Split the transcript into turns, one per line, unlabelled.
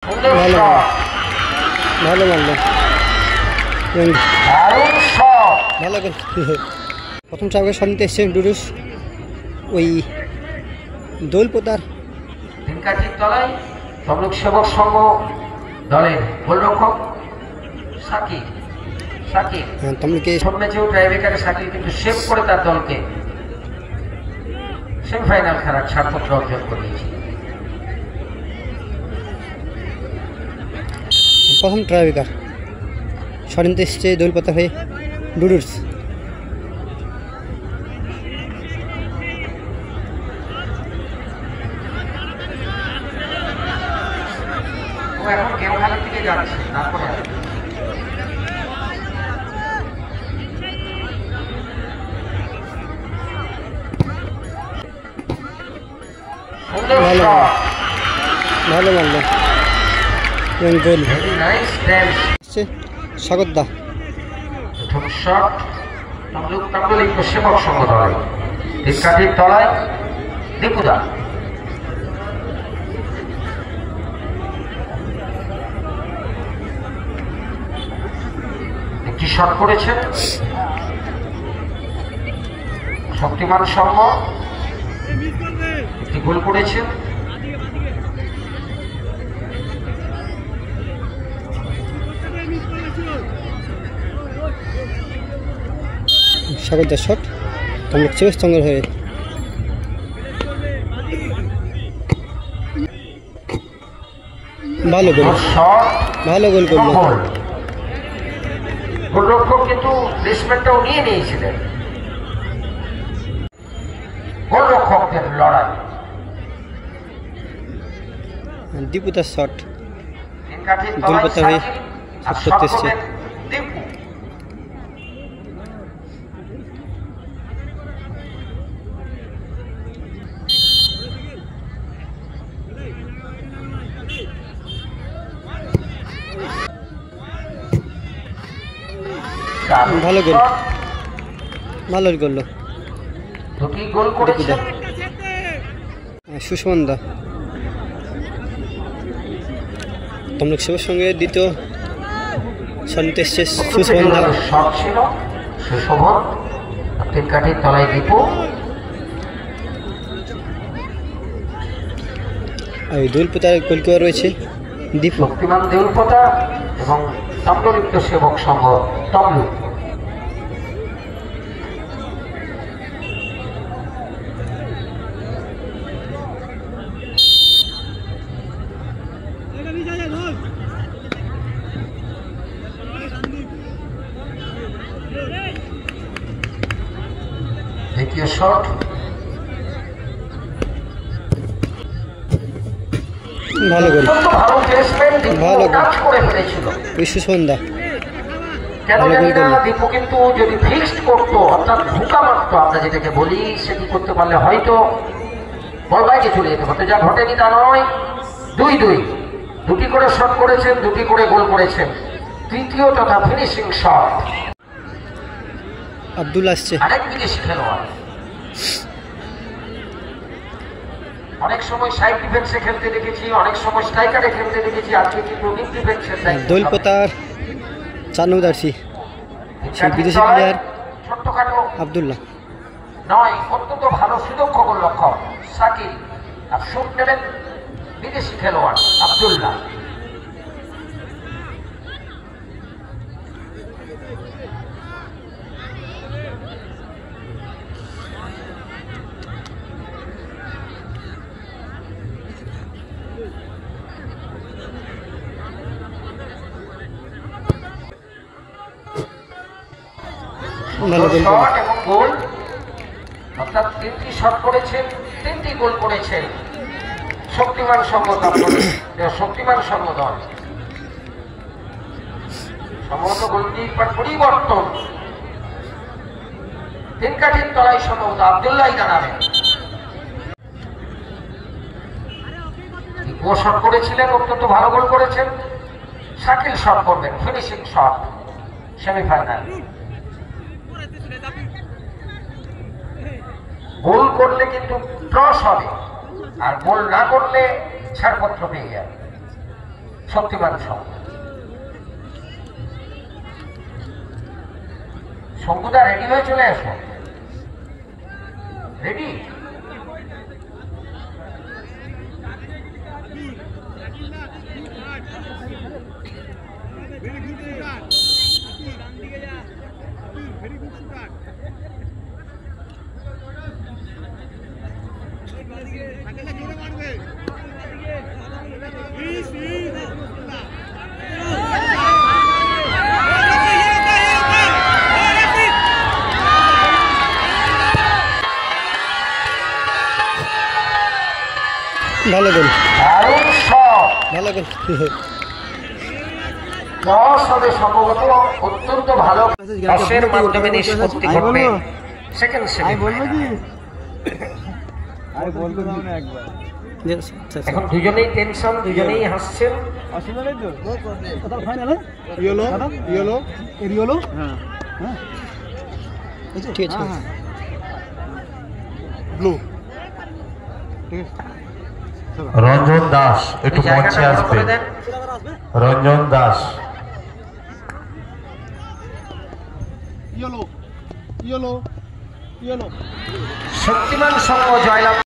ভালো ভালো মারলো ভালো প্রথম চাপে সন্ধ্যে এসছে ডুডুস ওই দোলপোতার
তিনকাঠির তলায় তমলুক সেবক সংঘ দলের গোলরক্ষক সাকিব
তমলুকে
ম্যাচেও টাইব্রেকারে সাকিব কিন্তু সেভ করে তার দলকে সেমিফাইনাল খেলার ছাড়পত্র অর্জন করিয়েছে।
প্রথম ট্রাইবেকার সরিন্তে এসছে দোলপোতা হয়ে ডুডুস
এখন কেওখালের দিকে যাচ্ছে তারপরে
ভালো মারলো গোল স্বাগতদা
প্রথম শট তমলুক সেবক সংঘ দল তিনকাঠির তলায় দীপুদা একটি শট করেছেন শক্তিমান সংঘ একটি গোল করেছেন
স্বাগত শট তমলুক সেবক সংঘের হয়ে ভালো গোল ভালো গোল করলো
গোলরক্ষক কিন্তু প্লেসমেন্টটাও নিয়ে নিয়েছিলেন। গোলরক্ষকদের লড়াই
দীপুতার শট
দোলপোতা হয়ে
করতে এসছে ভালো গোল ভালো করলো
দুটি গোল করেছে
সুষমান দা তমলুক সেবক সঙ্গে দ্বিতীয় সন্ধ্যে এসছে সুষমান দা
শট ছিল সুশোভন তিনকাঠির তলায় দীপু
ওই দোলপোতার গোলকিপার রয়েছে দীপু
শক্তিমান দোলপোতা এবং তমলুক সেবক সংঘ তমলুক দ্বিতীয় শট
ভালো গোল
ভালো প্লেসমেন্ট
ভালো
কাজ করে ফেলেছিল
সুষমান দা
কেন জানি না দীপু কিন্তু যদি ফিক্সড করতো অর্থাৎ ঢুকা মারতো আমরা যেটাকে বলি সেটি করতে পারলে হয়তো বল বাইরে চলে যেতে হতো যা ঘটেনি তা নয়। 2-2 দুটি করে শট করেছেন দুটি করে গোল করেছেন তৃতীয় তথা ফিনিশিং শট
আব্দুল আসছে
আরেক বিদেশি খেলোয়াড় অনেক সময় সাইড ডিফেন্সে খেলতে দেখেছি অনেক সময় স্ট্রাইকারে খেলতে দেখেছি আজকে কিন্তু মিড ডিফেন্সের
দোলপোতার 4 নম্বর জার্সি সেই বিদেশি প্লেয়ার
ছোট্টখাটো
আব্দুল্লাহ
নয় অত্যন্ত ভালো সুদক্ষ গোলরক্ষক সাকিব আর শুট নেবেন বিদেশি খেলোয়াড় আব্দুল্লাহ শট এবং গোল অর্থাৎ 3টি শট করেছেন 3টি গোল করেছেন শক্তিমান সংঘ শক্তিমান সংঘ দল সম্ভবত গোলকিপার পরিবর্তন তিনকাঠির তলায় সম্ভবত আব্দুল্লাহ দাঁড়াবেন গোল শট করেছিলেন অত্যন্ত ভালো গোল করেছেন শাকিল শট করবেন ফিনিশিং শট সেমিফাইনাল গোল করলে কিন্তু টস হবে আর গোল না করলে ছাড়পত্র পেয়ে যাবে। শক্তিমান সংঘ। শঙ্কুদা রেডি হয়ে চলে আসো। রেডি?
ভালো গোল,
দারুণ শট।
ভালো গোল।
টস হবে সম্ভবত, অত্যন্ত ভালো টসের মাধ্যমে নিষ্পত্তি ঘটবে সেকেন্ড সেমিফাইনাল। এখন দুজনেই টেনশন, দুজনেই হাসছেন।
ঠিক আছে,
রঞ্জন দাস একটু মঞ্চে আসবে। রঞ্জন দাস
শক্তিমান সংঘ জয়লাভ।